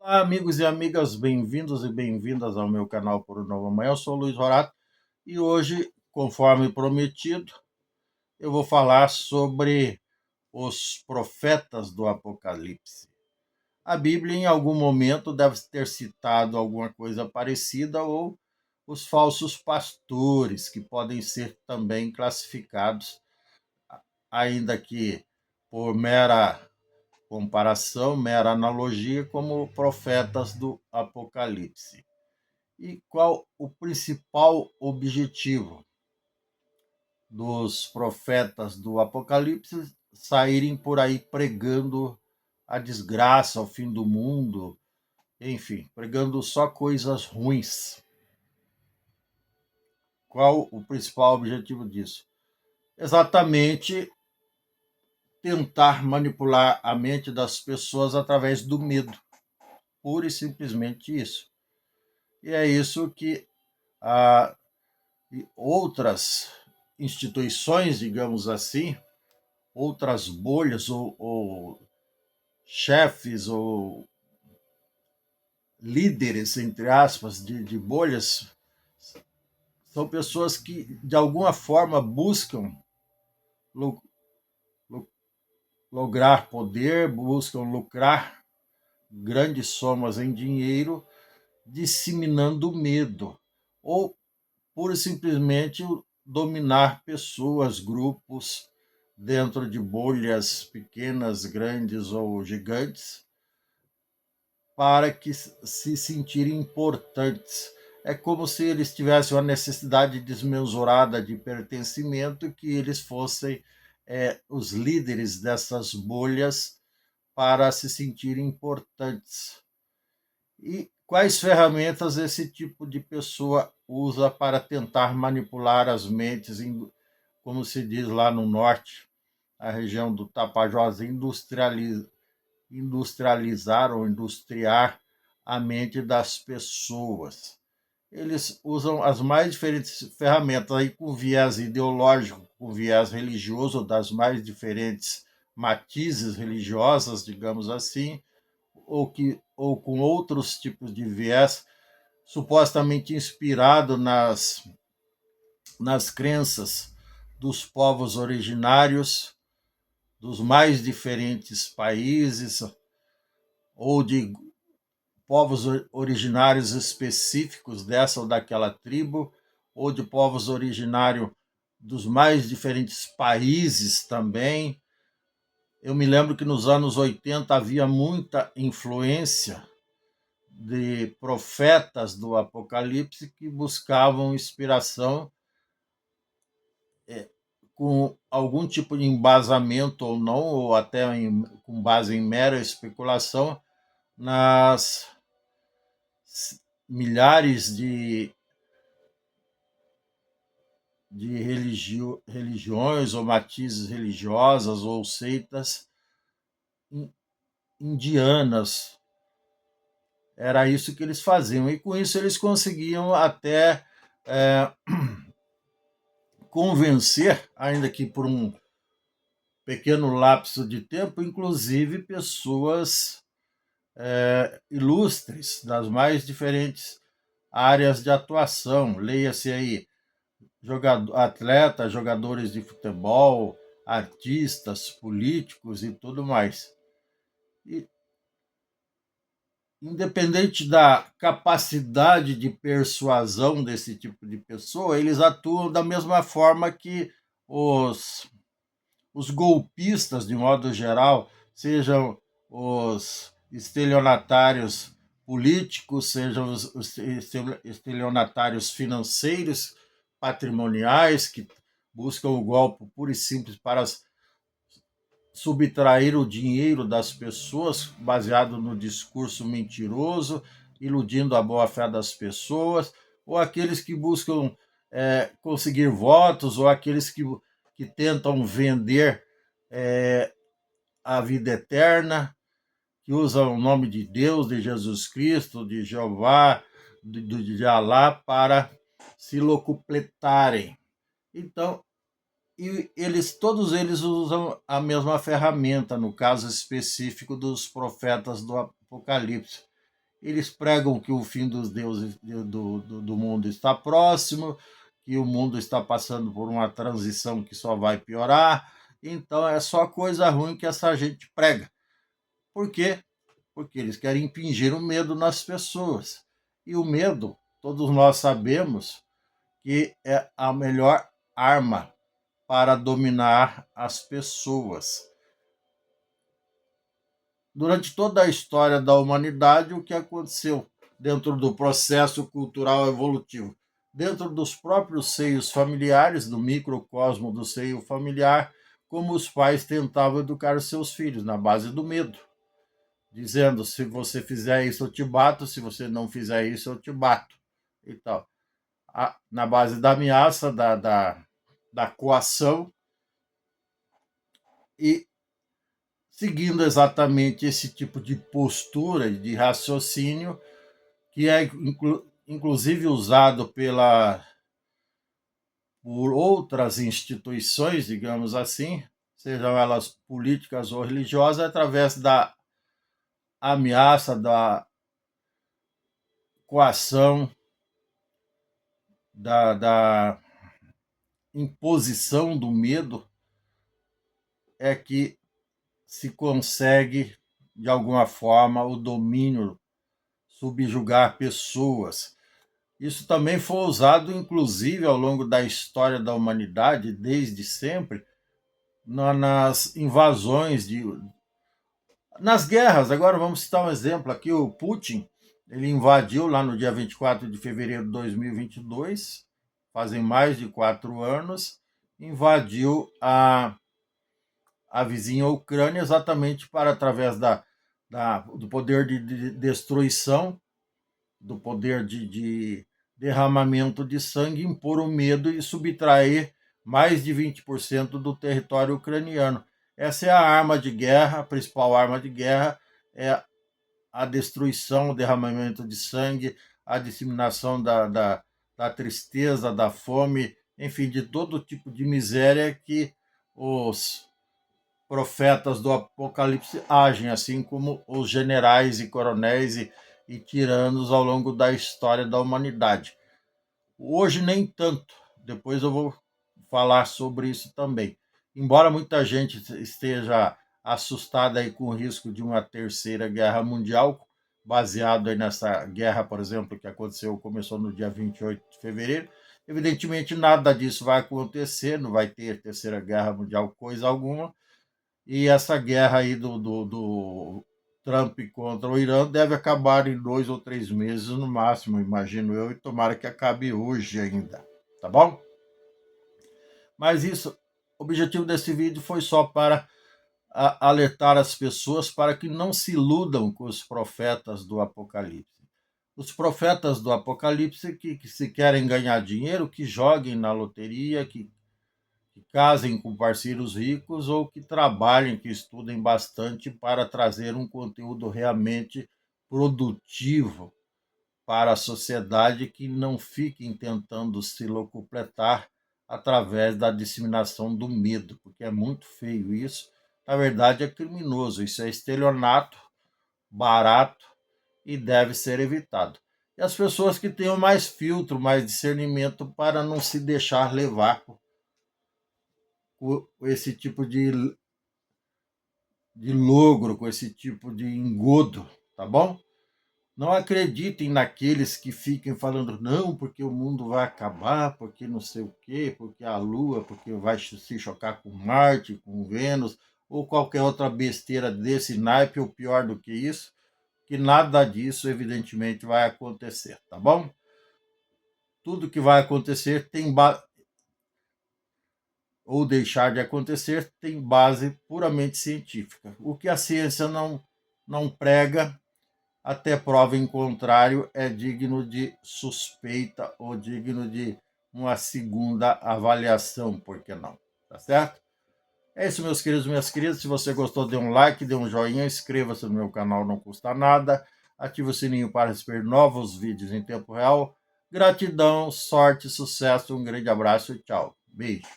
Olá, amigos e amigas, bem-vindos e bem-vindas ao meu canal Por um Novo Amanhã. Eu sou o Luiz Rorato e hoje, conforme prometido, eu vou falar sobre os profetas do Apocalipse. A Bíblia, em algum momento, deve ter citado alguma coisa parecida ou os falsos pastores, que podem ser também classificados, ainda que por mera comparação, mera analogia, como profetas do Apocalipse. E qual o principal objetivo dos profetas do Apocalipse? Saírem por aí pregando a desgraça, o fim do mundo, enfim, pregando só coisas ruins. Qual o principal objetivo disso? Exatamente tentar manipular a mente das pessoas através do medo. Pura e simplesmente isso. E é isso que a outras instituições, digamos assim, outras bolhas ou chefes ou líderes, entre aspas, de bolhas, são pessoas que, de alguma forma, buscam lo, lo, lograr poder, buscam lucrar grandes somas em dinheiro, disseminando medo, ou pura e simplesmente dominar pessoas, grupos, dentro de bolhas pequenas, grandes ou gigantes, para que se sentirem importantes. É como se eles tivessem uma necessidade desmesurada de pertencimento, que eles fossem os líderes dessas bolhas para se sentirem importantes. E quais ferramentas esse tipo de pessoa usa para tentar manipular as mentes, como se diz lá no norte, a região do Tapajós, industrializar ou industriar a mente das pessoas? Eles usam as mais diferentes ferramentas, aí com viés ideológico, com viés religioso, das mais diferentes matizes religiosas, digamos assim, ou com outros tipos de viés, supostamente inspirado nas crenças dos povos originários dos mais diferentes países, ou de povos originários específicos dessa ou daquela tribo, ou de povos originários dos mais diferentes países também. Eu me lembro que nos anos 80 havia muita influência de profetas do Apocalipse que buscavam inspiração, com algum tipo de embasamento ou não, ou até com base em mera especulação, nas milhares de religiões ou matizes religiosas ou seitas indianas. Era isso que eles faziam. E com isso eles conseguiam até convencer, ainda que por um pequeno lapso de tempo, inclusive pessoas ilustres das mais diferentes áreas de atuação. Leia-se aí atletas, jogadores de futebol, artistas, políticos e tudo mais. E, independente da capacidade de persuasão desse tipo de pessoa, eles atuam da mesma forma que os golpistas, de modo geral, sejam os estelionatários políticos, sejam os estelionatários financeiros, patrimoniais, que buscam o golpe puro e simples para subtrair o dinheiro das pessoas, baseado no discurso mentiroso, iludindo a boa-fé das pessoas, ou aqueles que buscam conseguir votos, ou aqueles que tentam vender a vida eterna, que usam o nome de Deus, de Jesus Cristo, de Jeová, de Alá, para se locupletarem. Então, todos eles usam a mesma ferramenta, no caso específico dos profetas do Apocalipse. eles pregam que o fim dos deuses do mundo está próximo, que o mundo está passando por uma transição que só vai piorar. Então é só coisa ruim que essa gente prega. Por quê? Porque eles querem impingir o medo nas pessoas. E o medo, todos nós sabemos que é a melhor arma para dominar as pessoas. Durante toda a história da humanidade, o que aconteceu dentro do processo cultural evolutivo? Dentro dos próprios seios familiares, do microcosmo do seio familiar, como os pais tentavam educar os seus filhos, na base do medo. Dizendo, se você fizer isso, eu te bato, se você não fizer isso, eu te bato. E tal. Na base da ameaça, da coação, e seguindo exatamente esse tipo de postura, de raciocínio, que é inclusive usado por outras instituições, digamos assim, sejam elas políticas ou religiosas, através da ameaça, da coação, da imposição do medo, é que se consegue, de alguma forma, o domínio, subjugar pessoas. Isso também foi usado, inclusive, ao longo da história da humanidade, desde sempre, nas invasões, nas guerras. Agora vamos citar um exemplo aqui, o Putin, ele invadiu lá no dia 24 de fevereiro de 2022, fazem mais de 4 anos, invadiu a vizinha Ucrânia exatamente para, através do poder de destruição, do poder de derramamento de sangue, impor o medo e subtrair mais de 20% do território ucraniano. Essa é a arma de guerra, a principal arma de guerra é a destruição, o derramamento de sangue, a disseminação da tristeza, da fome, enfim, de todo tipo de miséria que os profetas do Apocalipse agem, assim como os generais e coronéis e tiranos ao longo da história da humanidade. Hoje nem tanto, depois eu vou falar sobre isso também. Embora muita gente esteja assustada aí com o risco de uma terceira guerra mundial, baseado aí nessa guerra, por exemplo, que começou no dia 28 de fevereiro, evidentemente nada disso vai acontecer, não vai ter terceira guerra mundial coisa alguma, e essa guerra aí do Trump contra o Irã deve acabar em 2 ou 3 meses no máximo, imagino eu, e tomara que acabe hoje ainda, tá bom? Mas isso, o objetivo desse vídeo foi só para alertar as pessoas para que não se iludam com os profetas do Apocalipse. Os profetas do Apocalipse que se querem ganhar dinheiro, que joguem na loteria, que casem com parceiros ricos ou que trabalhem, que estudem bastante para trazer um conteúdo realmente produtivo para a sociedade, que não fiquem tentando se locupletar através da disseminação do medo, porque é muito feio isso. Na verdade, é criminoso, isso é estelionato, barato e deve ser evitado. E as pessoas que tenham mais filtro, mais discernimento para não se deixar levar com esse tipo de logro, com esse tipo de engodo, tá bom? Não acreditem naqueles que fiquem falando, não, porque o mundo vai acabar, porque não sei o quê, porque a Lua, porque vai se chocar com Marte, com Vênus, ou qualquer outra besteira desse naipe, ou pior do que isso, que nada disso, evidentemente, vai acontecer, tá bom? Tudo que vai acontecer ou deixar de acontecer tem base puramente científica. O que a ciência não prega, até prova em contrário, é digno de suspeita ou digno de uma segunda avaliação, por que não? Tá certo? É isso, meus queridos e minhas queridas. Se você gostou, dê um like, dê um joinha, inscreva-se no meu canal, não custa nada. Ative o sininho para receber novos vídeos em tempo real. Gratidão, sorte, sucesso, um grande abraço e tchau. Beijo.